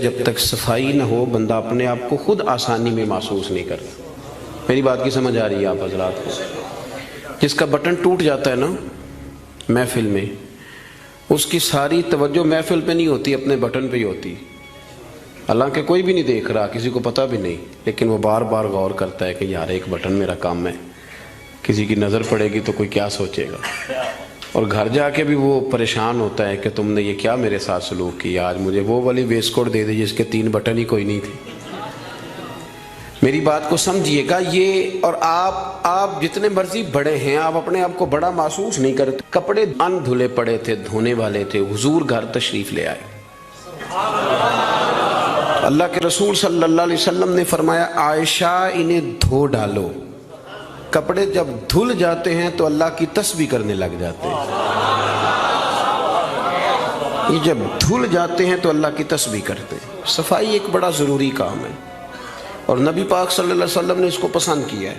جب تک صفائی نہ ہو بندہ اپنے آپ کو خود آسانی میں محسوس نہیں کرتا۔ میری بات کی سمجھ آ رہی ہے آپ حضرات کو؟ جس کا بٹن ٹوٹ جاتا ہے نا محفل میں، اس کی ساری توجہ محفل پہ نہیں ہوتی، اپنے بٹن پہ ہی ہوتی، حالانکہ کوئی بھی نہیں دیکھ رہا، کسی کو پتہ بھی نہیں، لیکن وہ بار بار غور کرتا ہے کہ یار ایک بٹن میرا کام ہے، کسی کی نظر پڑے گی تو کوئی کیا سوچے گا، اور گھر جا کے بھی وہ پریشان ہوتا ہے کہ تم نے یہ کیا میرے ساتھ سلوک کیا، آج مجھے وہ والی ویسٹ کوٹ دے دی جس کے 3 بٹن ہی کوئی نہیں تھے۔ میری بات کو سمجھیے گا، یہ اور آپ جتنے مرضی بڑے ہیں، آپ اپنے آپ کو بڑا محسوس نہیں کرتے۔ کپڑے ان دھلے پڑے تھے، دھونے والے تھے، حضور گھر تشریف لے آئے۔ اللہ کے رسول صلی اللہ علیہ وسلم نے فرمایا عائشہ انہیں دھو ڈالو۔ کپڑے جب دھل جاتے ہیں تو اللہ کی تسبیح کرنے لگ جاتے ہیں، یہ جب دھل جاتے ہیں تو اللہ کی تسبیح کرتے ہیں۔ صفائی ایک بڑا ضروری کام ہے، اور نبی پاک صلی اللہ علیہ وسلم نے اس کو پسند کیا ہے۔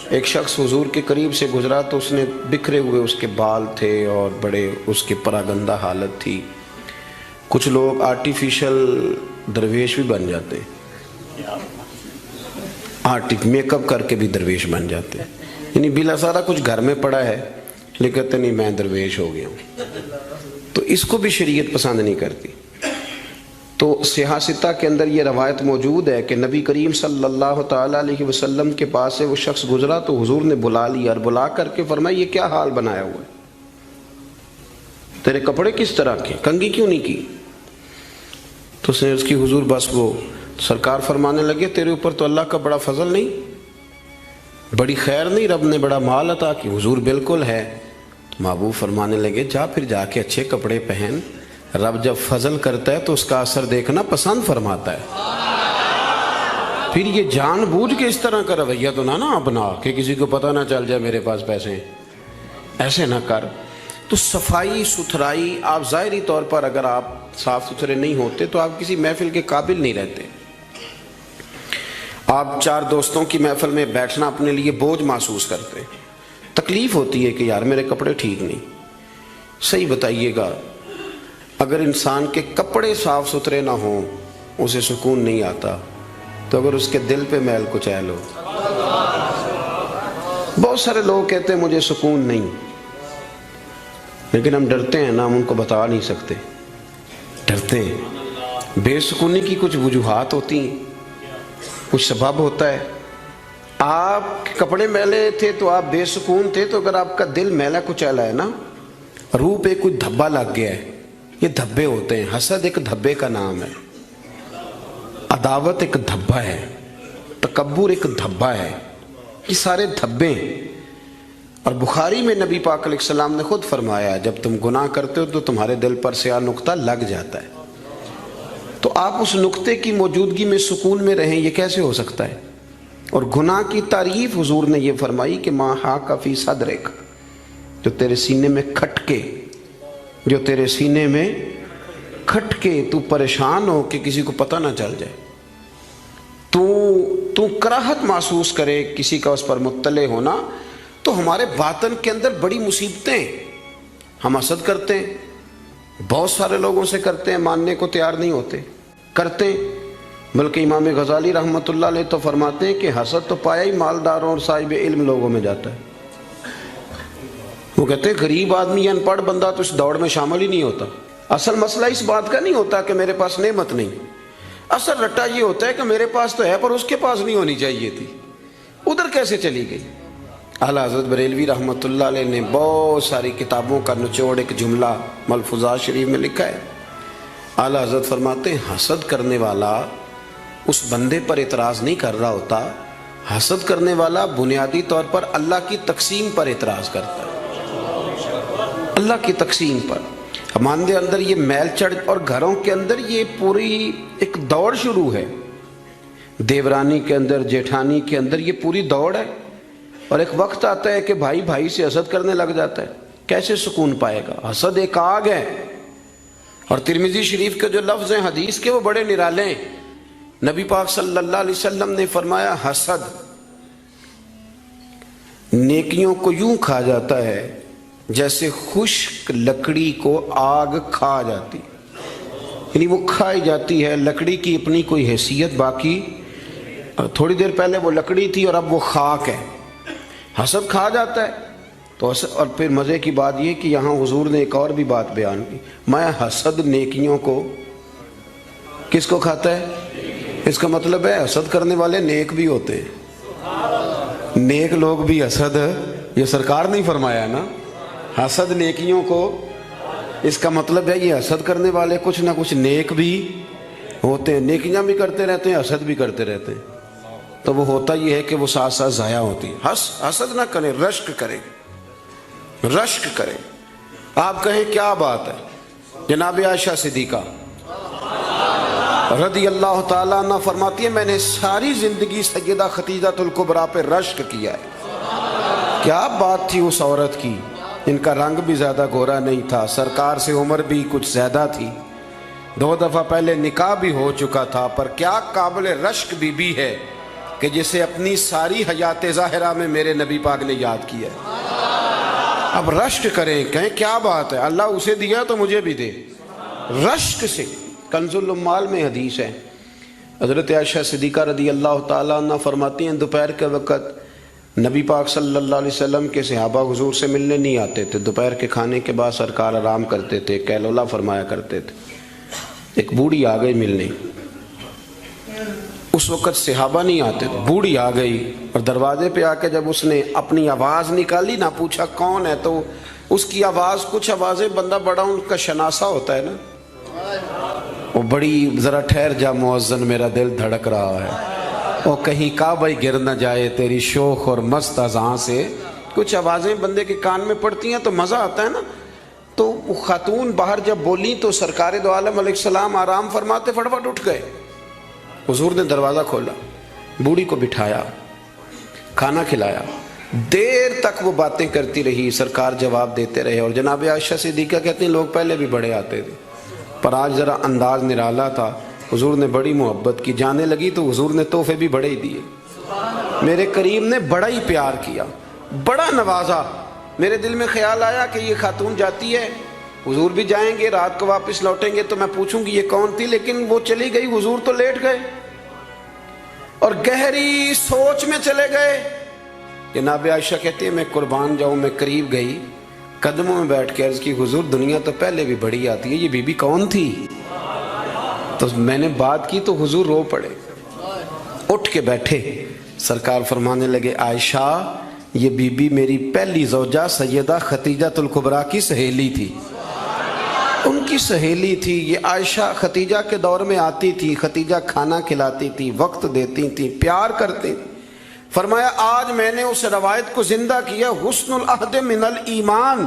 ایک شخص حضور کے قریب سے گزرا تو اس نے بکھرے ہوئے اس کے بال تھے اور بڑے اس کے پراگندہ حالت تھی۔ کچھ لوگ آرٹیفیشل درویش بھی بن جاتے ہیں، میک اپ کر کے بھی درویش بن جاتے ہیں، یعنی بلا سارا کچھ گھر میں پڑا ہے لیکن کہتے نہیں میں درویش ہو گیا ہوں، تو اس کو بھی شریعت پسند نہیں کرتی۔ تو صحیح ستہ کے اندر یہ روایت موجود ہے کہ نبی کریم صلی اللہ تعالیٰ علیہ وسلم کے پاس سے وہ شخص گزرا تو حضور نے بلا لیا، اور بلا کر کے فرمایا یہ کیا حال بنایا ہوا ہے، تیرے کپڑے کس طرح کے، کنگھی کیوں نہیں کی؟ تو اس نے اس کی حضور بس وہ سرکار فرمانے لگے تیرے اوپر تو اللہ کا بڑا فضل نہیں، بڑی خیر نہیں، رب نے بڑا مال عطا کی؟ حضور بالکل ہے۔ تو محبوب فرمانے لگے جا پھر جا کے اچھے کپڑے پہن، رب جب فضل کرتا ہے تو اس کا اثر دیکھنا پسند فرماتا ہے۔ پھر یہ جان بوجھ کے اس طرح کا رویہ تو نہ اپنا کہ کسی کو پتہ نہ چل جائے میرے پاس پیسے ہیں، ایسے نہ کر۔ تو صفائی ستھرائی، آپ ظاہری طور پر اگر آپ صاف ستھرے نہیں ہوتے تو آپ کسی محفل کے قابل نہیں رہتے۔ آپ 4 دوستوں کی محفل میں بیٹھنا اپنے لیے بوجھ محسوس کرتے ہیں، تکلیف ہوتی ہے کہ یار میرے کپڑے ٹھیک نہیں۔ صحیح بتائیے گا، اگر انسان کے کپڑے صاف ستھرے نہ ہوں اسے سکون نہیں آتا، تو اگر اس کے دل پہ میل کچیل ہو، بہت سارے لوگ کہتے ہیں مجھے سکون نہیں، لیکن ہم ڈرتے ہیں نا، ہم ان کو بتا نہیں سکتے، ڈرتے ہیں۔ بے سکونی کی کچھ وجوہات ہوتی ہیں، کچھ سبب ہوتا ہے۔ آپ کے کپڑے میلے تھے تو آپ بے سکون تھے، تو اگر آپ کا دل میلا کچیلا ہے نا، روح پہ کوئی دھبا لگ گیا ہے، یہ دھبے ہوتے ہیں۔ حسد ایک دھبے کا نام ہے، عداوت ایک دھبا ہے، تکبر ایک دھبا ہے، یہ سارے دھبے ہیں۔ اور بخاری میں نبی پاک علیہ السلام نے خود فرمایا جب تم گناہ کرتے ہو تو تمہارے دل پر سیاہ نقطہ لگ جاتا ہے، تو آپ اس نقطے کی موجودگی میں سکون میں رہیں، یہ کیسے ہو سکتا ہے؟ اور گناہ کی تعریف حضور نے یہ فرمائی کہ ما حاک فی صدرک، جو تیرے سینے میں کھٹکے، جو تیرے سینے میں کھٹکے، تو پریشان ہو کہ کسی کو پتہ نہ چل جائے، تو کراہت محسوس کرے کسی کا اس پر مطلع ہونا، تو ہمارے باطن کے اندر بڑی مصیبتیں، ہم حسد کرتے ہیں، بہت سارے لوگوں سے کرتے ہیں، ماننے کو تیار نہیں ہوتے، کرتے ہیں۔ بلکہ امام غزالی رحمۃ اللہ علیہ تو فرماتے ہیں کہ حسد تو پایا ہی مالداروں اور صاحب علم لوگوں میں جاتا ہے۔ وہ کہتے ہیں غریب آدمی یا ان پڑھ بندہ تو اس دوڑ میں شامل ہی نہیں ہوتا۔ اصل مسئلہ اس بات کا نہیں ہوتا کہ میرے پاس نعمت نہیں، اصل رٹا یہ ہوتا ہے کہ میرے پاس تو ہے پر اس کے پاس نہیں ہونی چاہیے تھی، ادھر کیسے چلی گئی؟ اعلیٰ حضرت بریلوی رحمۃ اللہ علیہ نے بہت ساری کتابوں کا نچوڑ ایک جملہ ملفوظات شریف میں لکھا ہے۔ اعلیٰ حضرت فرماتے ہیں حسد کرنے والا اس بندے پر اعتراض نہیں کر رہا ہوتا، حسد کرنے والا بنیادی طور پر اللہ کی تقسیم پر اعتراض کرتا ہے، اللہ کی تقسیم پر۔ ہمارے اندر یہ میل چڑھ، اور گھروں کے اندر یہ پوری ایک دوڑ شروع ہے، دیورانی کے اندر، جیٹھانی کے اندر یہ پوری دوڑ ہے، اور ایک وقت آتا ہے کہ بھائی بھائی سے حسد کرنے لگ جاتا ہے، کیسے سکون پائے گا؟ حسد ایک آگ ہے، اور ترمذی شریف کے جو لفظ ہیں حدیث کے وہ بڑے نرالے ہیں۔ نبی پاک صلی اللہ علیہ وسلم نے فرمایا حسد نیکیوں کو یوں کھا جاتا ہے جیسے خشک لکڑی کو آگ کھا جاتی۔ یعنی وہ کھائی جاتی ہے، لکڑی کی اپنی کوئی حیثیت باقی، تھوڑی دیر پہلے وہ لکڑی تھی اور اب وہ خاک ہے، حسد کھا جاتا ہے۔ تو اور پھر مزے کی بات یہ کہ یہاں حضور نے ایک اور بھی بات بیان کی، میں حسد نیکیوں کو، کس کو کھاتا ہے؟ اس کا مطلب ہے حسد کرنے والے نیک بھی ہوتے ہیں، نیک لوگ بھی حسد، یہ سرکار نہیں فرمایا نا، حسد نیکیوں کو، اس کا مطلب ہے یہ حسد کرنے والے کچھ نہ کچھ نیک بھی ہوتے ہیں، نیکیاں بھی کرتے رہتے ہیں، حسد بھی کرتے رہتے ہیں۔ تو وہ ہوتا یہ ہے کہ وہ ساتھ ساتھ ضائع ہوتی ہے۔ حسد نہ کریں، رشک کریں، رشک کریں۔ آپ کہیں کیا بات ہے؟ جناب عائشہ صدیقہ رضی اللہ تعالیٰ عنہ فرماتی ہے میں نے ساری زندگی سیدہ خدیجہ الکبریٰ پہ رشک کیا ہے۔ کیا بات تھی اس عورت کی، ان کا رنگ بھی زیادہ گورا نہیں تھا، سرکار سے عمر بھی کچھ زیادہ تھی، 2 دفعہ پہلے نکاح بھی ہو چکا تھا، پر کیا قابل رشک بی بی ہے کہ جسے اپنی ساری حیات ظاہرہ میں میرے نبی پاک نے یاد کیا ہے۔ اب رشک کریں، کہیں کیا بات ہے، اللہ اسے دیا تو مجھے بھی دے، رشک سے۔ کنز العمال میں حدیث ہے، حضرت عائشہ صدیقہ رضی اللہ تعالیٰ عنہ فرماتی ہیں دوپہر کے وقت نبی پاک صلی اللہ علیہ وسلم کے صحابہ حضور سے ملنے نہیں آتے تھے، دوپہر کے کھانے کے بعد سرکار آرام کرتے تھے، کیلولا فرمایا کرتے تھے۔ ایک بوڑھی آ گئی ملنے، اس وقت صحابہ نہیں آتے تھے، بوڑھی آ گئی اور دروازے پہ آ کے جب اس نے اپنی آواز نکالی نہ، پوچھا کون ہے، تو اس کی آواز، کچھ آوازیں بندہ بڑا ان کا شناسا ہوتا ہے نا، وہ بڑی ذرا ٹھہر جا مؤذن میرا دل دھڑک رہا ہے، وہ کہیں کعبہ گر نہ جائے تیری شوخ اور مست اذان سے، کچھ آوازیں بندے کے کان میں پڑتی ہیں تو مزہ آتا ہے نا۔ تو وہ خاتون باہر جب بولی تو سرکار دو عالم علیہ السلام آرام فرماتے فٹافٹ اٹھ گئے، حضور نے دروازہ کھولا، بوڑھی کو بٹھایا، کھانا کھلایا، دیر تک وہ باتیں کرتی رہی، سرکار جواب دیتے رہے۔ اور جناب عائشہ صدیقہ کہتی ہیں لوگ پہلے بھی بڑے آتے تھے پر آج ذرا انداز نرالا تھا، حضور نے بڑی محبت کی، جانے لگی تو حضور نے تحفے بھی بڑے ہی دیے، میرے کریم نے بڑا ہی پیار کیا، بڑا نوازا۔ میرے دل میں خیال آیا کہ یہ خاتون جاتی ہے، حضور بھی جائیں گے، رات کو واپس لوٹیں گے تو میں پوچھوں گی یہ کون تھی، لیکن وہ چلی گئی، حضور تو لیٹ گئے اور گہری سوچ میں چلے گئے۔ جناب عائشہ کہتی ہے میں قربان جاؤں، میں قریب گئی، قدموں میں بیٹھ کے عرض کی حضور دنیا تو پہلے بھی بڑی آتی ہے، یہ بی بی کون تھی؟ تو میں نے بات کی تو حضور رو پڑے، اٹھ کے بیٹھے، سرکار فرمانے لگے عائشہ یہ بی بی میری پہلی زوجہ سیدہ خدیجہ الکبریٰ کی سہیلی تھی، ان کی سہیلی تھی یہ عائشہ، خدیجہ کے دور میں آتی تھی، خدیجہ کھانا کھلاتی تھی، وقت دیتی تھی، پیار کرتی۔ فرمایا آج میں نے اس روایت کو زندہ کیا، حسن العہد من الایمان،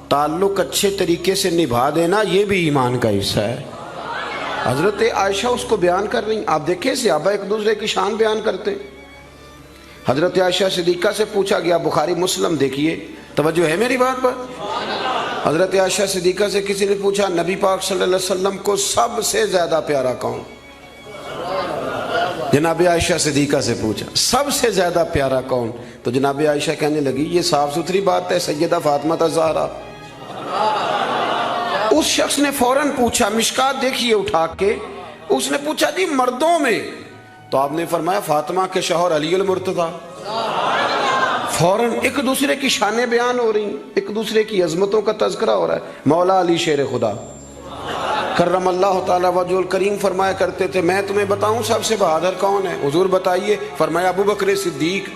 تعلق اچھے طریقے سے نبھا دینا یہ بھی ایمان کا حصہ ہے۔ حضرت عائشہ اس کو بیان کر رہی ہیں، آپ دیکھیں صحابہ ایک دوسرے کی شان بیان کرتے ہیں۔ حضرت عائشہ صدیقہ سے پوچھا گیا، بخاری مسلم دیکھیے، توجہ ہے میری بات پر؟ حضرت عائشہ صدیقہ سے کسی نے پوچھا نبی پاک صلی اللہ علیہ وسلم کو سب سے زیادہ پیارا کون؟ جناب عائشہ صدیقہ سے پوچھا سب سے زیادہ پیارا کون؟ تو جناب عائشہ کہنے لگی یہ صاف ستھری بات ہے، سیدہ فاطمہ الزہرا۔ اس شخص نے فوراً پوچھا، مشکات دیکھیے اٹھا کے، اس نے پوچھا جی مردوں میں؟ تو آپ نے فرمایا فاطمہ کے شوہر علی المرتضیٰ۔ فوراً ایک دوسرے کی شانیں بیان ہو رہی ہیں، ایک دوسرے کی عظمتوں کا تذکرہ ہو رہا ہے۔ مولا علی شیر خدا کرم اللہ تعالیٰ وجہ الکریم فرمایا کرتے تھے میں تمہیں بتاؤں سب سے بہادر کون ہے؟ حضور بتائیے، فرمایا ابو بکر صدیق۔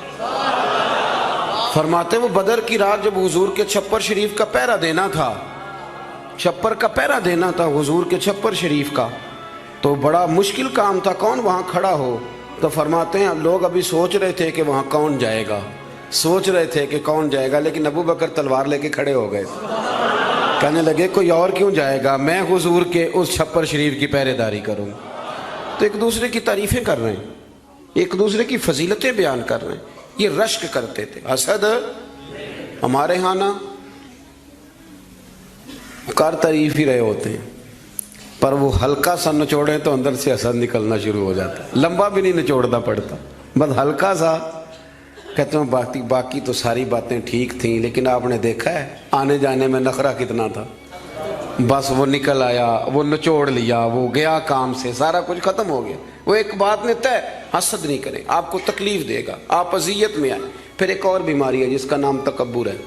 فرماتے وہ بدر کی رات جب حضور کے چھپر شریف کا پہرا دینا تھا، چھپر کا پہرا دینا تھا حضور کے چھپر شریف کا، تو بڑا مشکل کام تھا، کون وہاں کھڑا ہو؟ تو فرماتے ہیں لوگ ابھی سوچ رہے تھے کہ وہاں کون جائے گا، سوچ رہے تھے کہ کون جائے گا، لیکن ابو بکر تلوار لے کے کھڑے ہو گئے، کہنے لگے کوئی اور کیوں جائے گا، میں حضور کے اس چھپر شریف کی پہرے داری کروں۔ تو ایک دوسرے کی تعریفیں کر رہے ہیں، ایک دوسرے کی فضیلتیں بیان کر رہے ہیں، یہ رشک کرتے تھے۔ حسد ہمارے ہاں نا کار تعریف ہی رہے ہوتے ہیں، پر وہ ہلکا سا نچوڑے تو اندر سے حسد نکلنا شروع ہو جاتا ہے، لمبا بھی نہیں نچوڑنا پڑتا، بس ہلکا سا کہتے ہیں باقی تو ساری باتیں ٹھیک تھیں، لیکن آپ نے دیکھا ہے آنے جانے میں نخرہ کتنا تھا، بس وہ نکل آیا، وہ نچوڑ لیا، وہ گیا کام سے، سارا کچھ ختم ہو گیا۔ وہ ایک بات میں طے، حسد نہیں کریں، آپ کو تکلیف دے گا، آپ اذیت میں آئے۔ پھر ایک اور بیماری ہے جس کا نام تکبر ہے۔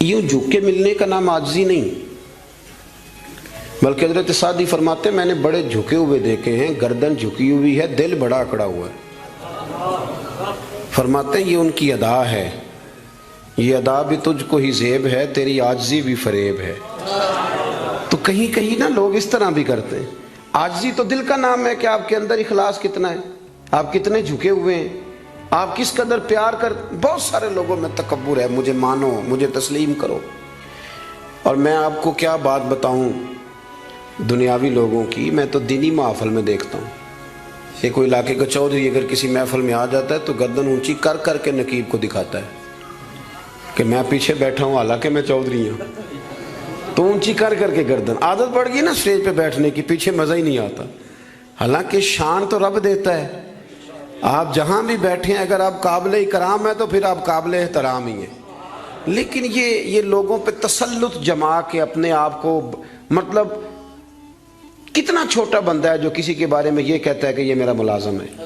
یوں جھک کے ملنے کا نام عاجزی نہیں، بلکہ حضرت سعدی فرماتے ہیں میں نے بڑے جھکے ہوئے دیکھے ہیں، گردن جھکی ہوئی ہے، دل بڑا اکڑا ہوا ہے۔ فرماتے ہیں یہ ان کی ادا ہے، یہ ادا بھی تجھ کو ہی زیب ہے، تیری عاجزی بھی فریب ہے۔ تو کہیں کہیں نا لوگ اس طرح بھی کرتے ہیں۔ عاجزی تو دل کا نام ہے کہ آپ کے اندر اخلاص کتنا ہے، آپ کتنے جھکے ہوئے ہیں، آپ کس قدر پیار کر۔ بہت سارے لوگوں میں تکبر ہے، مجھے مانو، مجھے تسلیم کرو۔ اور میں آپ کو کیا بات بتاؤں دنیاوی لوگوں کی، میں تو دینی محفل میں دیکھتا ہوں کہ کوئی علاقے کا چودھری اگر کسی محفل میں آ جاتا ہے تو گردن اونچی کر کر کے نقیب کو دکھاتا ہے کہ میں پیچھے بیٹھا ہوں حالانکہ میں چودھری ہوں، تو اونچی کر کر کے گردن۔ عادت پڑ گئی نا اسٹیج پہ بیٹھنے کی، پیچھے مزہ ہی نہیں آتا۔ حالانکہ شان تو رب دیتا ہے، آپ جہاں بھی بیٹھے ہیں اگر آپ قابل اکرام ہیں تو پھر آپ قابل احترام ہی ہیں۔ لیکن یہ لوگوں پہ تسلط جما کے اپنے آپ کو، مطلب کتنا چھوٹا بندہ ہے جو کسی کے بارے میں یہ کہتا ہے کہ یہ میرا ملازم ہے،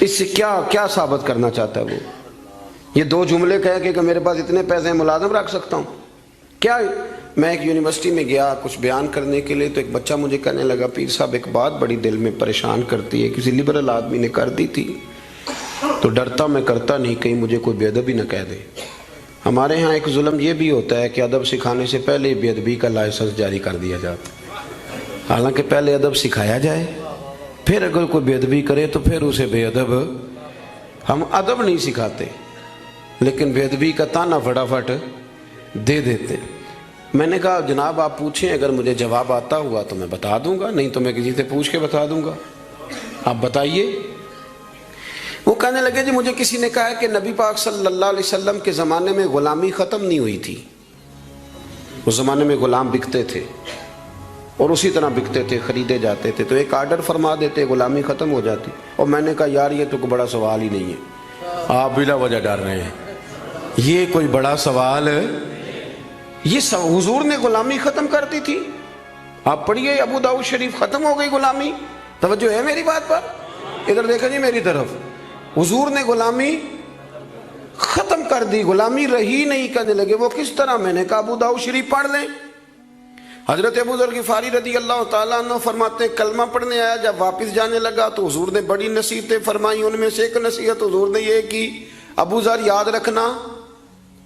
اس سے کیا ثابت کرنا چاہتا ہے وہ؟ یہ دو جملے کہہ کہ میرے پاس اتنے پیسے ہیں ملازم رکھ سکتا ہوں کیا؟ میں ایک یونیورسٹی میں گیا کچھ بیان کرنے کے لیے، تو ایک بچہ مجھے کہنے لگا پیر صاحب ایک بات بڑی دل میں پریشان کرتی ہے، کسی لبرل آدمی نے کر دی تھی تو ڈرتا میں کرتا نہیں کہیں مجھے کوئی بے ادبی نہ کہہ دے۔ ہمارے ہاں ایک ظلم یہ بھی ہوتا ہے کہ ادب سکھانے سے پہلے بے ادبی کا لائسنس جاری کر دیا جاتا ہے، حالانکہ پہلے ادب سکھایا جائے، پھر اگر کوئی بے ادبی کرے تو پھر اسے بے ادب۔ ہم ادب نہیں سکھاتے لیکن بے ادبی کا تانا فٹافٹ دے دیتے۔ میں نے کہا جناب آپ پوچھیں، اگر مجھے جواب آتا ہوا تو میں بتا دوں گا، نہیں تو میں کسی سے پوچھ کے بتا دوں گا، آپ بتائیے۔ وہ کہنے لگے جی مجھے کسی نے کہا ہے کہ نبی پاک صلی اللہ علیہ وسلم کے زمانے میں غلامی ختم نہیں ہوئی تھی، اس زمانے میں غلام بکتے تھے اور اسی طرح بکتے تھے، خریدے جاتے تھے، تو ایک آرڈر فرما دیتے غلامی ختم ہو جاتی۔ اور میں نے کہا یار یہ تو کوئی بڑا سوال ہی نہیں ہے، آپ بلا وجہ ڈر رہے ہیں، یہ کوئی بڑا سوال ہے۔ یہ حضور نے غلامی ختم کر دی تھی، آپ پڑھیے ابو داؤد شریف، ختم ہو گئی غلامی۔ توجہ ہے میری بات پر؟ ادھر دیکھیں جی میری طرف، حضور نے غلامی ختم کر دی، غلامی رہی نہیں۔ کہنے لگے وہ کس طرح؟ میں نے کہا ابو داؤد شریف پڑھ لیں۔ حضرت ابو ذر غفاری رضی اللہ تعالیٰ عنہ فرماتے ہیں کلمہ پڑھنے آیا، جب واپس جانے لگا تو حضور نے بڑی نصیحتیں فرمائی، ان میں سے ایک نصیحت حضور نے یہ کی ابو ذر یاد رکھنا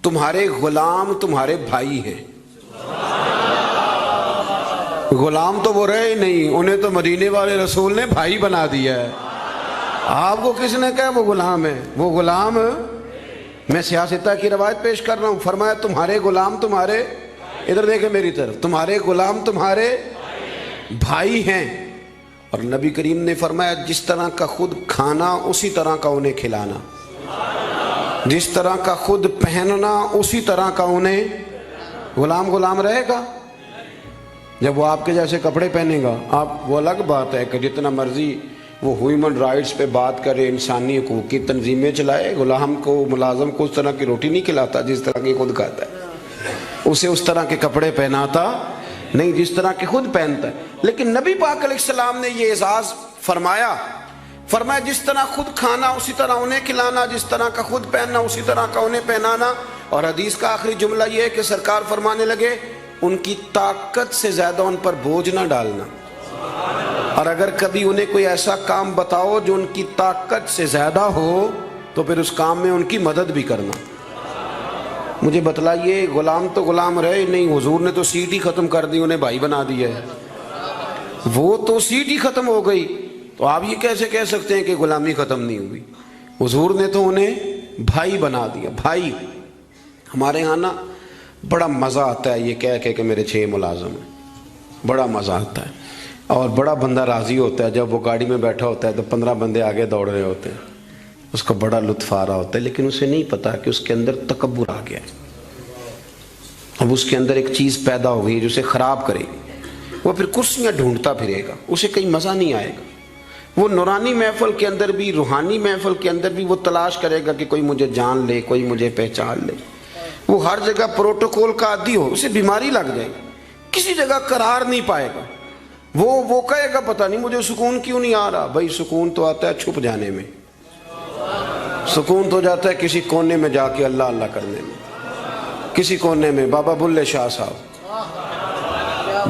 تمہارے غلام تمہارے بھائی ہیں۔ غلام تو وہ رہے ہی نہیں، انہیں تو مدینے والے رسول نے بھائی بنا دیا ہے۔ آپ کو کس نے کہا وہ غلام ہے؟ وہ غلام، میں سیاستہ کی روایت پیش کر رہا ہوں، فرمایا تمہارے غلام تمہارے، ادھر دیکھیں میری طرف، تمہارے غلام تمہارے بھائی ہیں۔ اور نبی کریم نے فرمایا جس طرح کا خود کھانا اسی طرح کا انہیں کھلانا، جس طرح کا خود پہننا اسی طرح کا انہیں۔ غلام غلام رہے گا جب وہ آپ کے جیسے کپڑے پہنے گا؟ آپ، وہ الگ بات ہے کہ جتنا مرضی وہ ہیومن رائٹس پہ بات کرے، انسانی حقوق کی تنظیمیں چلائے، غلام کو، ملازم کو اس طرح کی روٹی نہیں کھلاتا جس طرح کی خود کھاتا ہے، اسے اس طرح کے کپڑے پہناتا نہیں جس طرح کے خود پہنتا ہے۔ لیکن نبی پاک علیہ السلام نے یہ اعزاز فرمایا جس طرح خود کھانا اسی طرح انہیں کھلانا، جس طرح کا خود پہننا اسی طرح کا انہیں پہنانا۔ اور حدیث کا آخری جملہ یہ ہے کہ سرکار فرمانے لگے ان کی طاقت سے زیادہ ان پر بوجھ نہ ڈالنا، اور اگر کبھی انہیں کوئی ایسا کام بتاؤ جو ان کی طاقت سے زیادہ ہو تو پھر اس کام میں ان کی مدد بھی کرنا۔ مجھے بتلائیے، غلام تو غلام رہے نہیں، حضور نے تو سیٹ ہی ختم کر دی، انہیں بھائی بنا دیا ہے۔ وہ تو سیٹ ہی ختم ہو گئی، تو آپ یہ کیسے کہہ سکتے ہیں کہ غلامی ختم نہیں ہوئی؟ حضور نے تو انہیں بھائی بنا دیا۔ بھائی، ہمارے یہاں نا بڑا مزہ آتا ہے یہ کہہ کہ میرے 6 ملازم ہیں، بڑا مزہ آتا ہے، اور بڑا بندہ راضی ہوتا ہے جب وہ گاڑی میں بیٹھا ہوتا ہے تو 15 بندے آگے دوڑ رہے ہوتے ہیں، اس کو بڑا لطف آ رہا ہوتا ہے، لیکن اسے نہیں پتا کہ اس کے اندر تکبر آ گیا ہے۔ اب اس کے اندر ایک چیز پیدا ہو گئی جو اسے خراب کرے گی، وہ پھر کرسیاں ڈھونڈتا پھرے گا، اسے کہیں مزہ نہیں آئے گا۔ وہ نورانی محفل کے اندر بھی، روحانی محفل کے اندر بھی وہ تلاش کرے گا کہ کوئی مجھے جان لے، کوئی مجھے پہچان لے۔ وہ ہر جگہ پروٹوکول کا عادی ہو، اسے بیماری لگ جائے، کسی جگہ قرار نہیں پائے گا، وہ کہے گا پتہ نہیں مجھے سکون کیوں نہیں آ رہا۔ بھائی سکون تو آتا ہے چھپ جانے میں، سکون تو جاتا ہے کسی کونے میں جا کے اللہ اللہ کرنے میں، کسی کونے میں۔ بابا بلے شاہ صاحب،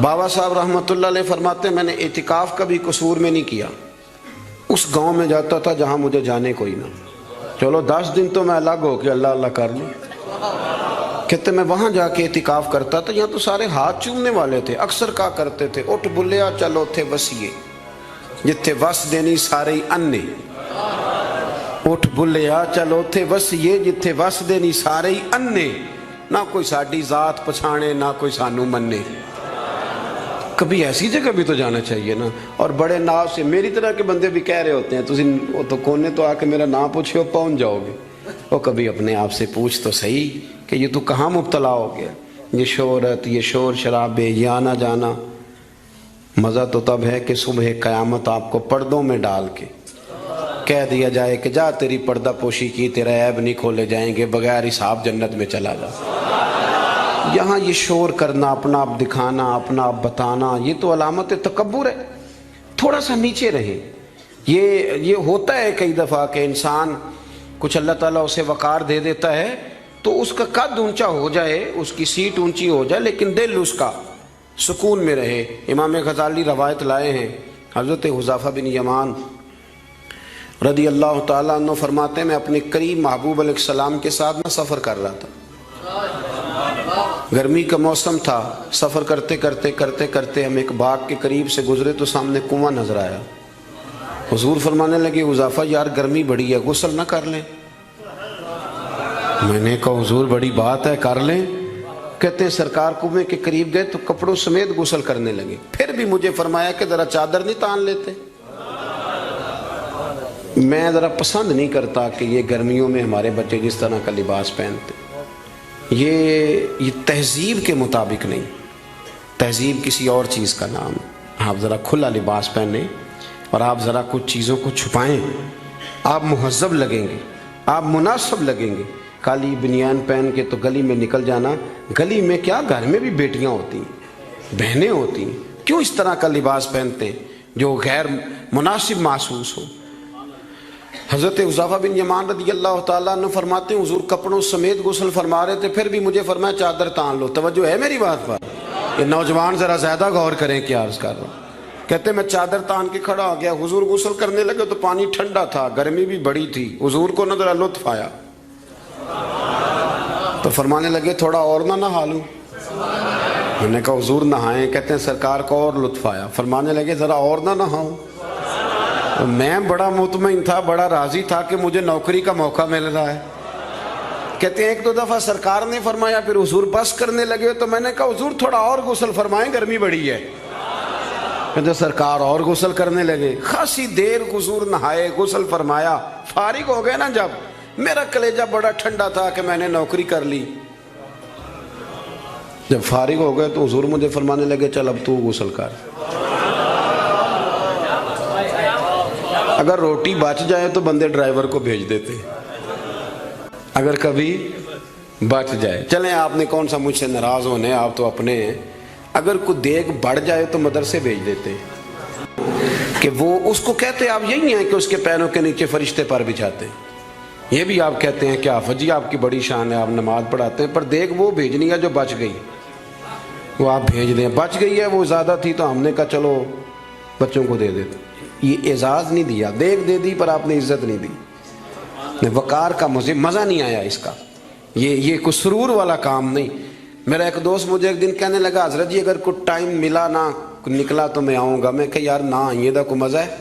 بابا صاحب رحمۃ اللہ علیہ فرماتے ہیں میں نے اعتکاف کبھی قصور میں نہیں کیا، اس گاؤں میں جاتا تھا جہاں مجھے جانے کوئی نہ، چلو 10 دن تو میں الگ ہو کے اللہ اللہ کر لوں۔ کہتے میں وہاں جا کے اعتکاف کرتا تھا، یہاں تو سارے ہاتھ چومنے والے تھے، اکثر کہا کرتے تھے اٹھ بلیا چلو تھے وسیے جتھے وس دینی سارے انے، اٹھ بلیا چلو تھے وسیے جتھے وس دینی سارے انے، نہ کوئی ساڈی ذات پچھانے نہ کوئی سانو منے۔ کبھی ایسی جگہ بھی تو جانا چاہیے نا۔ اور بڑے ناو سے میری طرح کے بندے بھی کہہ رہے ہوتے ہیں تسی وہ تو کونے تو آ کے میرا نام پوچھو پہنچ جاؤ گے، وہ کبھی اپنے آپ سے پوچھ تو صحیح کہ یہ تو کہاں مبتلا ہو گیا، یہ شہرت، یہ شور شرابے، یہ آنا جانا۔ مزہ تو تب ہے کہ صبح قیامت آپ کو پردوں میں ڈال کے کہہ دیا جائے کہ جا تیری پردہ پوشی کی، تیرے عیب نہیں کھولے جائیں گے، بغیر حساب جنت میں چلا جا۔ یہاں یہ شور کرنا، اپنا آپ دکھانا، اپنا آپ بتانا، یہ تو علامت تکبر ہے۔ تھوڑا سا نیچے رہیں۔ یہ ہوتا ہے کئی دفعہ کہ انسان کچھ اللہ تعالیٰ اسے وقار دے دیتا ہے تو اس کا قد اونچا ہو جائے، اس کی سیٹ اونچی ہو جائے، لیکن دل اس کا سکون میں رہے۔ امام غزالی روایت لائے ہیں، حضرت حذیفہ بن یمان رضی اللہ تعالیٰ عنہ فرماتے ہیں میں اپنے قریب محبوب علیہ السلام کے ساتھ میں سفر کر رہا تھا، گرمی کا موسم تھا، سفر کرتے کرتے ہم ایک باغ کے قریب سے گزرے تو سامنے کنواں نظر آیا۔ حضور فرمانے لگے حذیفہ یار گرمی بڑی ہے، غسل نہ کر لیں؟ میں نے کہا حضور بڑی بات ہے، کر لیں۔ کہتے ہیں سرکار کنویں کے قریب گئے تو کپڑوں سمیت غسل کرنے لگے، پھر بھی مجھے فرمایا کہ ذرا چادر نہیں تان لیتے؟ میں ذرا پسند نہیں کرتا کہ یہ گرمیوں میں ہمارے بچے جس طرح کا لباس پہنتے، یہ تہذیب کے مطابق نہیں، تہذیب کسی اور چیز کا نام ہے۔ آپ ذرا کھلا لباس پہنیں اور آپ ذرا کچھ چیزوں کو چھپائیں، آپ مہذب لگیں گے، آپ مناسب لگیں گے۔ کالی بنیان پہن کے تو گلی میں نکل جانا، گلی میں کیا گھر میں بھی بیٹیاں ہوتی ہیں، بہنیں ہوتی ہیں، کیوں اس طرح کا لباس پہنتے ہیں جو غیر مناسب محسوس ہو؟ حضرت حذیفہ بن یمان رضی اللہ تعالیٰ عنہ فرماتے ہیں حضور کپڑوں سمیت غسل فرما رہے تھے، پھر بھی مجھے فرمایا چادر تان لو۔ توجہ ہے میری بات پر؟ یہ نوجوان ذرا زیادہ غور کریں کیا عرض کر رہا ہوں۔ کہتے میں چادر تان کے کھڑا ہو گیا، حضور غسل کرنے لگے تو پانی ٹھنڈا تھا، گرمی بھی بڑی تھی، حضور کو نہ ذرا لطف آیا تو فرمانے لگے تھوڑا اور نہ نہا لوں؟ میں نے کہا حضور نہائیں۔ کہتے ہیں سرکار کو اور لطف آیا، فرمانے لگے ذرا اور نہ نہاؤں؟ میں بڑا مطمئن تھا، بڑا راضی تھا کہ مجھے نوکری کا موقع مل رہا ہے۔ کہتے ہیں ایک دو دفعہ سرکار نے فرمایا، پھر حضور بس کرنے لگے تو میں نے کہا حضور تھوڑا اور غسل فرمائیں، گرمی بڑی ہے۔ کہتے سرکار اور غسل کرنے لگے، خاصی دیر حضور نہائے، غسل فرمایا، فارغ ہو گئے نا جب، میرا کلیجہ بڑا ٹھنڈا تھا کہ میں نے نوکری کر لی۔ جب فارغ ہو گئے تو حضور مجھے فرمانے لگے چل اب تو غسل کر۔ اگر روٹی بچ جائے تو بندے ڈرائیور کو بھیج دیتے، اگر کبھی بچ جائے۔ چلیں آپ نے کون سا مجھ سے ناراض ہونے، آپ تو اپنے ہیں۔ اگر کوئی دیگ بڑھ جائے تو مدرسے بھیج دیتے کہ وہ اس کو کہتے آپ یہی ہیں کہ اس کے پیروں کے نیچے فرشتے پر بچھاتے، یہ بھی آپ کہتے ہیں کہ آفت جی آپ کی بڑی شان ہے، آپ نماز پڑھاتے ہیں، پر دیگ وہ بھیجنی ہے جو بچ گئی، وہ آپ بھیج دیں۔ بچ گئی ہے، وہ زیادہ تھی تو ہم نے کہا چلو بچوں کو دے دیتے۔ یہ اعزاز نہیں دیا، دیکھ دے دی پر آپ نے عزت نہیں دی، وقار کا مزہ نہیں آیا اس کا، یہ کوئی سرور والا کام نہیں۔ میرا ایک دوست مجھے ایک دن کہنے لگا حضرت جی اگر کوئی ٹائم ملا نہ نکلا تو میں آؤں گا۔ میں کہ یار نہ آئیے دا کوئی مزہ ہے،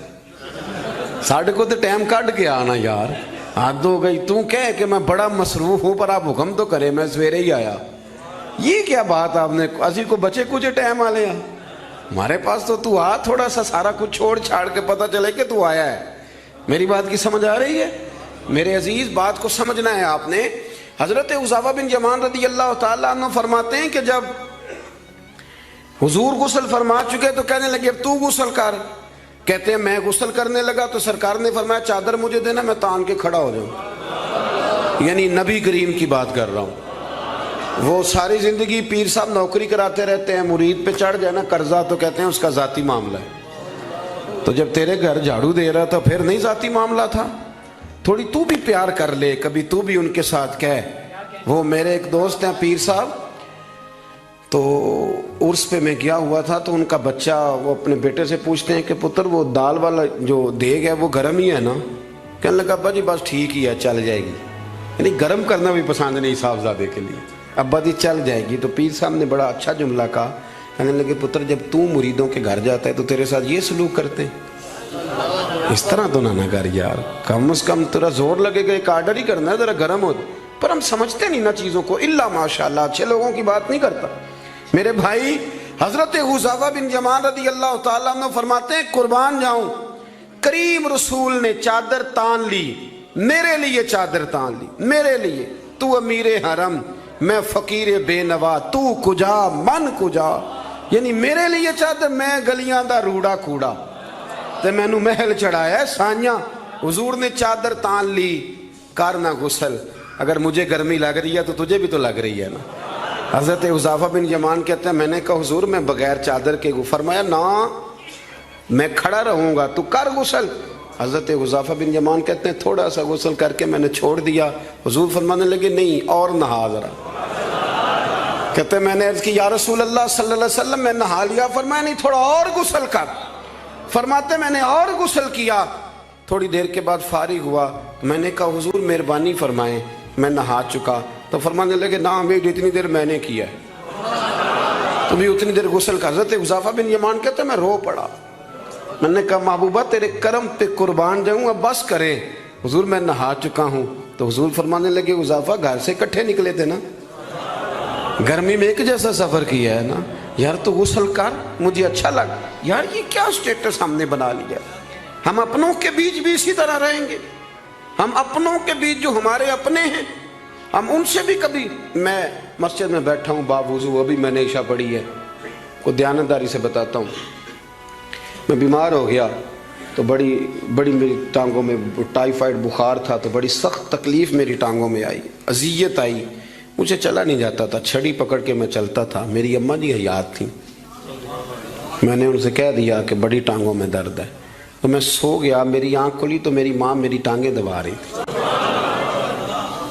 ساڑھے کو تو ٹائم کٹ کے آنا یار، حد ہو گئی۔ تو کہے کہ میں بڑا مصروف ہوں پر آپ حکم تو کرے، میں سویرے ہی آیا۔ یہ کیا بات آپ نے، اسی کو بچے کچھ ٹائم والے ہیں ہمارے پاس، تو آ تھوڑا سا سارا کچھ چھوڑ چھاڑ کے پتہ چلے کہ تو آیا ہے۔ میری بات کی سمجھ آ رہی ہے میرے عزیز؟ بات کو سمجھنا ہے آپ نے۔ حضرت حذیفہ بن یمان رضی اللہ تعالیٰ عنہ فرماتے ہیں کہ جب حضور غسل فرما چکے تو کہنے لگے اب تو غسل کر۔ کہتے ہیں میں غسل کرنے لگا تو سرکار نے فرمایا چادر مجھے دینا، میں تان کے کھڑا ہو جاؤں، یعنی نبی کریم کی بات کر رہا ہوں۔ وہ ساری زندگی پیر صاحب نوکری کراتے رہتے ہیں، مرید پہ چڑھ جائے نا قرضہ تو کہتے ہیں اس کا ذاتی معاملہ ہے. تو جب تیرے گھر جھاڑو دے رہا تھا پھر نہیں ذاتی معاملہ تھا؟ تھوڑی تو بھی پیار کر لے، کبھی تو بھی ان کے ساتھ کہہ. وہ میرے ایک دوست ہیں پیر صاحب، تو عرس پہ میں گیا ہوا تھا تو ان کا بچہ وہ اپنے بیٹے سے پوچھتے ہیں کہ پتر وہ دال والا جو دیگ ہے وہ گرم ہی ہے نا؟ کہنے لگا ابا جی بس ٹھیک ہی ہے چل جائے گی. یعنی گرم کرنا بھی پسند نہیں صاحبزادے کے لیے. ابا جی چل جائے گی. تو پیر صاحب نے بڑا اچھا جملہ کہا، کہنے لگے پتر جب تو مریدوں کے گھر جاتا ہے تو تیرے ساتھ یہ سلوک کرتے ہیں؟ اس طرح تو نہ کر یار، کم از کم تیرا زور لگے گا ایک آرڈر ہی کرنا ہے ذرا گرم ہو. پر ہم سمجھتے نہیں نا چیزوں کو. الا ماشاءاللہ اچھے لوگوں کی بات نہیں کرتا. میرے بھائی حضرت حذیفہ بن یمان رضی اللہ تعالیٰ عنہ فرماتے ہیں قربان جاؤں، کریم رسول نے چادر تان لی، میرے لیے چادر تان لی، میرے لیے. تو امیر حرم، میں فقیر بے نوا، تو کجا من کجا. یعنی میرے لیے چادر، میں گلیاں دا روڑا کوڑا تے میں نو محل چڑھایا ہے سانیاں. حضور نے چادر تان لی، کرنا غسل. اگر مجھے گرمی لگ رہی ہے تو تجھے بھی تو لگ رہی ہے نا. حضرت حذیفہ بن یمان کہتے ہیں میں نے کہا حضور میں بغیر چادر کے، فرمایا نا میں کھڑا رہوں گا تو کر غسل. حضرت حذیفہ بن یمان کہتے ہیں تھوڑا سا غسل کر کے میں نے چھوڑ دیا. حضور فرمانے لگے نہیں اور نہا ذرا. کہتے ہیں میں نے عرض کی یا رسول اللہ صلی اللہ علیہ وسلم میں نہا لیا. فرمایا نہیں تھوڑا اور غسل کر. فرماتے میں نے اور غسل کیا. تھوڑی دیر کے بعد فارغ ہوا. میں نے کہا حضور مہربانی فرمائیں میں نہا چکا. تو فرمانے لگے نا ہمیں جتنی دیر میں نے کیا ہے تو بھی اتنی دیر غسل کر. حضرت حذیفہ بن یمان کہتے ہیں میں رو پڑا. میں نے کہا محبوبہ تیرے کرم پہ قربان جاؤں اب بس کریں. حضور میں نہا چکا ہوں. تو حضور فرمانے لگے حذیفہ گھر سے اکٹھے نکلے تھے نا، گرمی میں ایک جیسا سفر کیا ہے نا یار، تو غسل کر. مجھے اچھا لگا یار یہ کیا سٹیٹس ہم نے بنا لیا. ہم اپنوں کے بیچ بھی اسی طرح رہیں گے. ہم اپنوں کے بیچ جو ہمارے اپنے ہیں ہم ان سے بھی کبھی. میں مسجد میں بیٹھا ہوں باوضو، ابھی میں نے عشاء پڑھی ہے. کو دیانتداری سے بتاتا ہوں، میں بیمار ہو گیا تو بڑی میری ٹانگوں میں ٹائیفائڈ بخار تھا تو بڑی سخت تکلیف میری ٹانگوں میں آئی، اذیت آئی. مجھے چلا نہیں جاتا تھا، چھڑی پکڑ کے میں چلتا تھا. میری اماں جی حیات تھیں. میں نے ان سے کہہ دیا کہ بڑی ٹانگوں میں درد ہے. تو میں سو گیا، میری آنکھ کھلی تو میری ماں میری ٹانگیں دبا رہی تھی.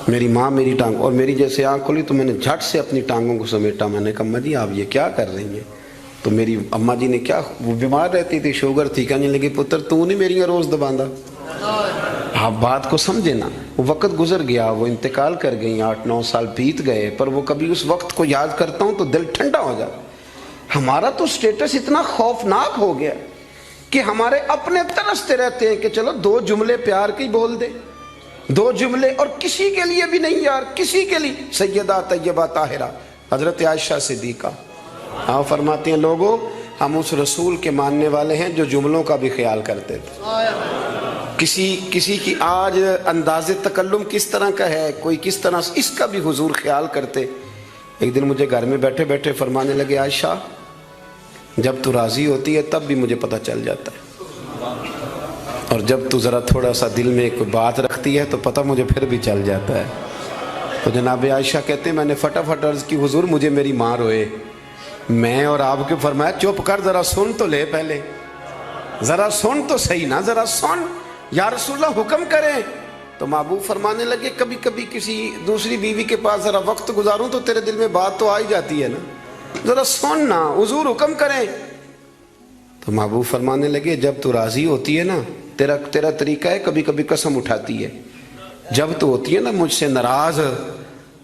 میری ماں میری ٹانگ، اور میری جیسے آنکھ کھلی تو میں نے جھٹ سے اپنی ٹانگوں کو سمیٹا. میں نے کہا اماں جی آپ یہ کیا کر رہی ہیں؟ تو میری اماں جی نے کیا، وہ بیمار رہتی تھی شوگر تھی، کہنے لگی پتر تو نہیں میری روز دباندہ. آپ بات کو سمجھے نا. وہ وقت گزر گیا، وہ انتقال کر گئی، 8-9 سال بیت گئے، پر وہ کبھی اس وقت کو یاد کرتا ہوں تو دل ٹھنڈا ہو جاتا. ہمارا تو سٹیٹس اتنا خوفناک ہو گیا کہ ہمارے اپنے ترستے رہتے ہیں کہ چلو 2 جملے پیار کے بول دے، 2 جملے، اور کسی کے لیے بھی نہیں یار، کسی کے لیے. سیدہ طیبہ طاہرہ حضرت عائشہ صدیقہ آپ فرماتی ہیں لوگوں ہم اس رسول کے ماننے والے ہیں جو جملوں کا بھی خیال کرتے تھے. کسی کی آج انداز تکلم کس طرح کا ہے، کوئی کس طرح، اس کا بھی حضور خیال کرتے. ایک دن مجھے گھر میں بیٹھے بیٹھے فرمانے لگے عائشہ جب تو راضی ہوتی ہے تب بھی مجھے پتہ چل جاتا ہے، اور جب تو ذرا تھوڑا سا دل میں کوئی بات رکھتی ہے تو پتہ مجھے پھر بھی چل جاتا ہے. تو جناب عائشہ کہتے ہیں میں نے فٹافٹ عرض کی حضور مجھے میری ماں روئے. میں اور آپ کے فرمایا چپ کر ذرا سن تو لے، پہلے ذرا سن تو صحیح نا، ذرا سن یا رسول اللہ حکم کریں. تو محبوب فرمانے لگے کبھی کبھی کسی دوسری بیوی کے پاس ذرا وقت گزاروں تو تیرے دل میں بات تو آ ہی جاتی ہے نا، ذرا سن نا حضور حکم کریں. تو محبوب فرمانے لگے جب تو راضی ہوتی ہے نا تیرا طریقہ ہے کبھی کبھی قسم اٹھاتی ہے. جب تو ہوتی ہے نا مجھ سے ناراض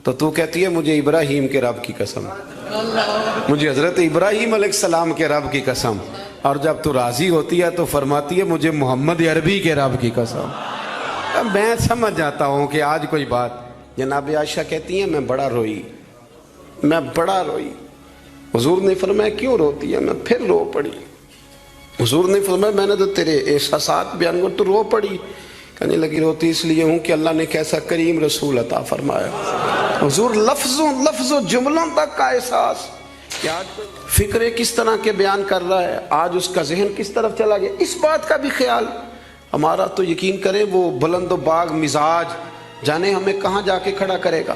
تو تو کہتی ہے مجھے ابراہیم کے رب کی قسم، مجھے حضرت ابراہیم علیہ السلام کے رب کی قسم. اور جب تو راضی ہوتی ہے تو فرماتی ہے مجھے محمد عربی کے رب کی قسم. میں سمجھ جاتا ہوں کہ آج کوئی بات. جناب عائشہ کہتی ہیں میں بڑا روئی. حضور نے فرمایا کیوں روتی ہے؟ میں پھر رو پڑی. حضور نے فرمایا میں نے تو تیرے احساسات بیان کر تو رو پڑی. کہنے لگی روتی اس لیے ہوں کہ اللہ نے کیسا کریم رسول عطا فرمایا. حضور لفظوں جملوں تک کا احساس کہ آج فکرے کس طرح کے بیان کر رہا ہے، آج اس کا ذہن کس طرف چلا گیا، اس بات کا بھی خیال ہمارا. تو یقین کریں وہ بلند و باغ مزاج جانے ہمیں کہاں جا کے کھڑا کرے گا.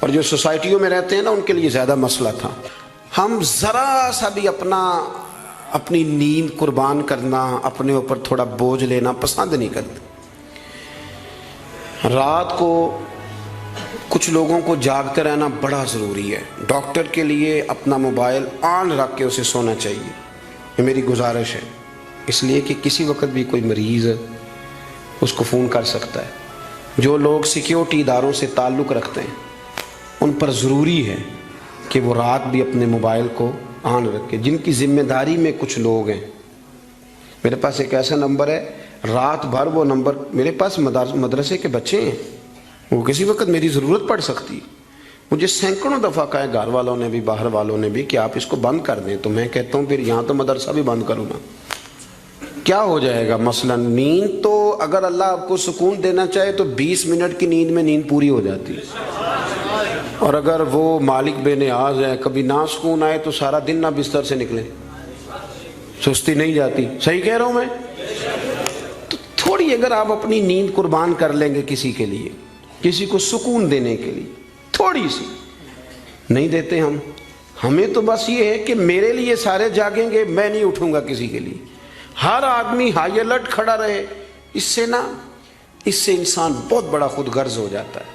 اور جو سوسائٹیوں میں رہتے ہیں نا ان کے لیے زیادہ مسئلہ تھا. ہم ذرا سا بھی اپنی نیند قربان کرنا، اپنے اوپر تھوڑا بوجھ لینا پسند نہیں کرتے. رات کو کچھ لوگوں کو جاگتے رہنا بڑا ضروری ہے. ڈاکٹر کے لیے اپنا موبائل آن رکھ کے اسے سونا چاہیے، یہ میری گزارش ہے. اس لیے کہ کسی وقت بھی کوئی مریض اس کو فون کر سکتا ہے. جو لوگ سیکیورٹی اداروں سے تعلق رکھتے ہیں ان پر ضروری ہے کہ وہ رات بھی اپنے موبائل کو آن رکھے. جن کی ذمہ داری میں کچھ لوگ ہیں، میرے پاس ایک ایسا نمبر ہے، رات بھر وہ نمبر، میرے پاس مدرسے کے بچے ہیں، وہ کسی وقت میری ضرورت پڑ سکتی. مجھے سینکڑوں دفعہ کہا ہے گھر والوں نے بھی باہر والوں نے بھی کہ آپ اس کو بند کر دیں، تو میں کہتا ہوں پھر یہاں تو مدرسہ بھی بند کروں نا، کیا ہو جائے گا. مثلا نیند تو اگر اللہ آپ کو سکون دینا چاہے تو 20 منٹ کی نیند میں نیند پوری ہو جاتی ہے. اور اگر وہ مالک بے نیاز ہے، کبھی نہ سکون آئے تو سارا دن نہ بستر سے نکلے، سستی نہیں جاتی. صحیح کہہ رہا ہوں میں؟ تو تھوڑی اگر آپ اپنی نیند قربان کر لیں گے کسی کے لیے، کسی کو سکون دینے کے لیے، تھوڑی سی نہیں دیتے ہم. ہمیں تو بس یہ ہے کہ میرے لیے سارے جاگیں گے، میں نہیں اٹھوں گا کسی کے لیے. ہر آدمی ہائی الرٹ کھڑا رہے، اس سے انسان بہت بڑا خود غرض ہو جاتا ہے.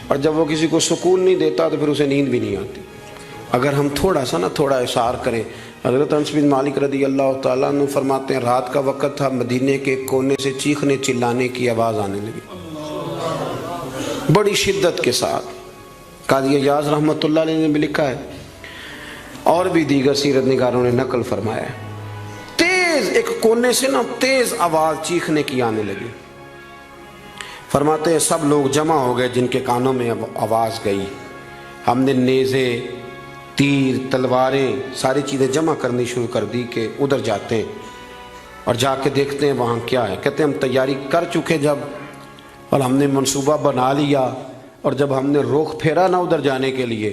اور جب وہ کسی کو سکون نہیں دیتا تو پھر اسے نیند بھی نہیں آتی. اگر ہم تھوڑا اشار کریں. حضرت انس بن مالک رضی اللہ تعالیٰ عنہ فرماتے ہیں رات کا وقت تھا، مدینے کے کونے سے چیخنے چلانے کی آواز آنے لگی بڑی شدت کے ساتھ. قاضی ایاز رحمۃ اللہ علیہ نے بھی لکھا ہے اور بھی دیگر سیرت نگاروں نے نقل فرمایا ہے، ایک کونے سے تیز آواز چیخنے کی آنے لگی. فرماتے ہیں سب لوگ جمع ہو گئے جن کے کانوں میں آواز گئی. ہم نے نیزے، تیر، تلواریں، ساری چیزیں جمع کرنی شروع کر دی کہ ادھر جاتے ہیں اور جا کے دیکھتے ہیں وہاں کیا ہے. کہتے ہیں ہم تیاری کر چکے جب، اور ہم نے منصوبہ بنا لیا، اور جب ہم نے رخ پھیرا نا ادھر جانے کے لیے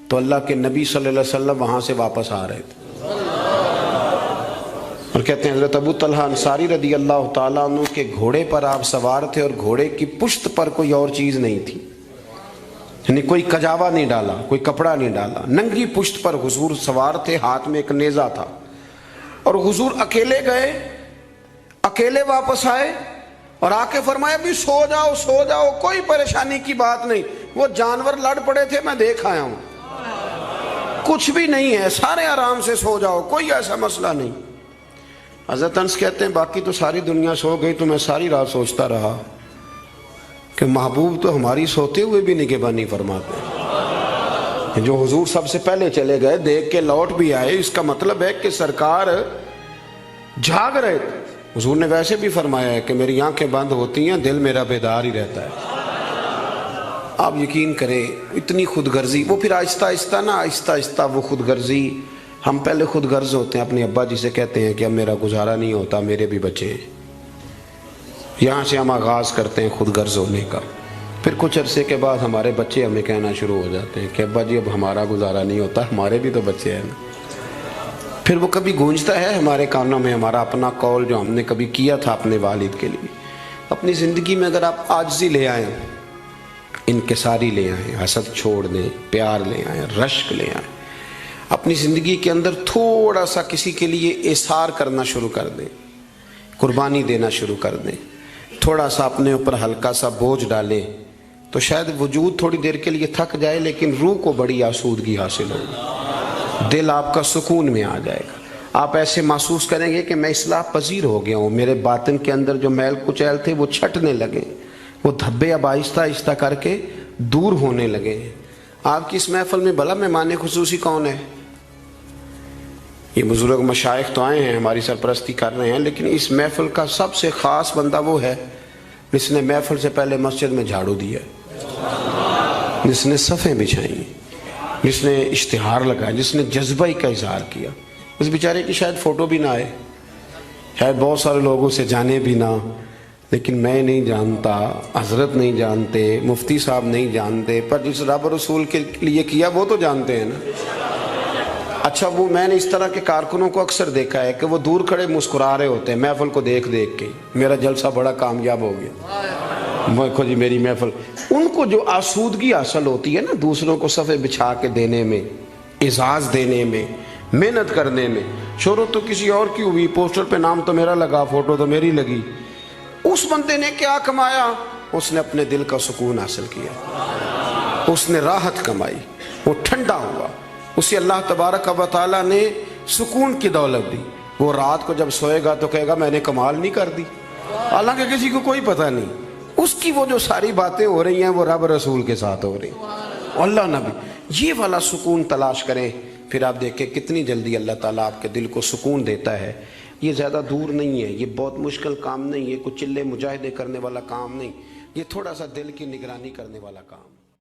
تو اللہ کے نبی صلی اللہ علیہ وسلم وہاں سے واپس آ رہے تھے. اور کہتے ہیں حضرت ابو طلحہ انصاری رضی اللہ تعالیٰ عنہ کے گھوڑے پر آپ سوار تھے اور گھوڑے کی پشت پر کوئی اور چیز نہیں تھی، یعنی کوئی کجاوا نہیں ڈالا، کوئی کپڑا نہیں ڈالا، ننگی پشت پر حضور سوار تھے، ہاتھ میں ایک نیزہ تھا. اور حضور اکیلے گئے، اکیلے واپس آئے اور آ کے فرمایا بھی سو جاؤ، کوئی پریشانی کی بات نہیں. وہ جانور لڑ پڑے تھے، میں دیکھ آیا ہوں، کچھ بھی نہیں ہے، سارے آرام سے سو جاؤ، کوئی ایسا مسئلہ نہیں. حضرت انس کہتے ہیں باقی تو ساری دنیا سو گئی تو میں ساری رات سوچتا رہا کہ محبوب تو ہماری سوتے ہوئے بھی نگہبانی فرماتے. جو حضور سب سے پہلے چلے گئے، دیکھ کے لوٹ بھی آئے، اس کا مطلب ہے کہ سرکار جاگ رہے تھے. حضور نے ویسے بھی فرمایا ہے کہ میری آنکھیں بند ہوتی ہیں، دل میرا بیدار ہی رہتا ہے. آپ یقین کریں اتنی خود غرضی، وہ پھر آہستہ آہستہ وہ خود غرضی. ہم پہلے خود غرض ہوتے ہیں، اپنے ابا جی سے کہتے ہیں کہ اب میرا گزارا نہیں ہوتا، میرے بھی بچے ہیں. یہاں سے ہم آغاز کرتے ہیں خود غرض ہونے کا. پھر کچھ عرصے کے بعد ہمارے بچے ہمیں کہنا شروع ہو جاتے ہیں کہ ابا جی اب ہمارا گزارا نہیں ہوتا، ہمارے بھی تو بچے ہیں نا. پھر وہ کبھی گونجتا ہے ہمارے کانوں میں ہمارا اپنا قول جو ہم نے کبھی کیا تھا اپنے والد کے لیے. اپنی زندگی میں اگر آپ عاجزی لے آئیں، انکساری لے آئیں، حسد چھوڑ دیں، پیار لے آئیں، رشک لے آئیں، اپنی زندگی کے اندر تھوڑا سا کسی کے لیے احسار کرنا شروع کر دیں، قربانی دینا شروع کر دیں، تھوڑا سا اپنے اوپر ہلکا سا بوجھ ڈالیں، تو شاید وجود تھوڑی دیر کے لیے تھک جائے لیکن روح کو بڑی آسودگی حاصل ہوگی، دل آپ کا سکون میں آ جائے گا. آپ ایسے محسوس کریں گے کہ میں اصلاح پذیر ہو گیا ہوں، میرے باطن کے اندر جو میل کچیل تھے وہ چھٹنے لگے، وہ دھبے اب آہستہ آہستہ کر کے دور ہونے لگے. آپ کی اس محفل میں بھلا مہمان خصوصی کون ہے؟ یہ بزرگ مشائخ تو آئے ہیں، ہماری سرپرستی کر رہے ہیں، لیکن اس محفل کا سب سے خاص بندہ وہ ہے جس نے محفل سے پہلے مسجد میں جھاڑو دیا، جس نے صفیں بچھائیں، جس نے اشتہار لگایا، جس نے جذبہ کا اظہار کیا. اس بیچارے کی شاید فوٹو بھی نہ آئے، شاید بہت سارے لوگوں سے جانے بھی نہ، لیکن میں نہیں جانتا، حضرت نہیں جانتے، مفتی صاحب نہیں جانتے، پر جس رب رسول کے لیے کیا وہ تو جانتے ہیں نا. اچھا وہ میں نے اس طرح کے کارکنوں کو اکثر دیکھا ہے کہ وہ دور کھڑے مسکرا رہے ہوتے ہیں محفل کو دیکھ دیکھ کے، میرا جلسہ بڑا کامیاب ہو گیا. دیکھو جی میری محفل، ان کو جو آسودگی حاصل ہوتی ہے نا دوسروں کو صفحے بچھا کے دینے میں، اعزاز دینے میں، محنت کرنے میں، شہرت تو کسی اور کی ہوئی، پوسٹر پہ نام تو میرا لگا، فوٹو تو میری لگی، اس بندے نے کیا کمایا؟ اس نے اپنے دل کا سکون حاصل کیا، اس نے راحت کمائی، وہ ٹھنڈا ہوا، اسے اللہ تبارک و تعالیٰ نے سکون کی دولت دی۔ وہ رات کو جب سوئے گا تو کہے گا میں نے کمال نہیں کر دی، حالانکہ کسی کو کوئی پتہ نہیں، اس کی وہ جو ساری باتیں ہو رہی ہیں وہ رب رسول کے ساتھ ہو رہی ہیں، اللہ نبی۔ یہ والا سکون تلاش کریں، پھر آپ دیکھیں کتنی جلدی اللہ تعالیٰ آپ کے دل کو سکون دیتا ہے۔ یہ زیادہ دور نہیں ہے، یہ بہت مشکل کام نہیں ہے، کوئی چلے مجاہدے کرنے والا کام نہیں، یہ تھوڑا سا دل کی نگرانی کرنے والا کام۔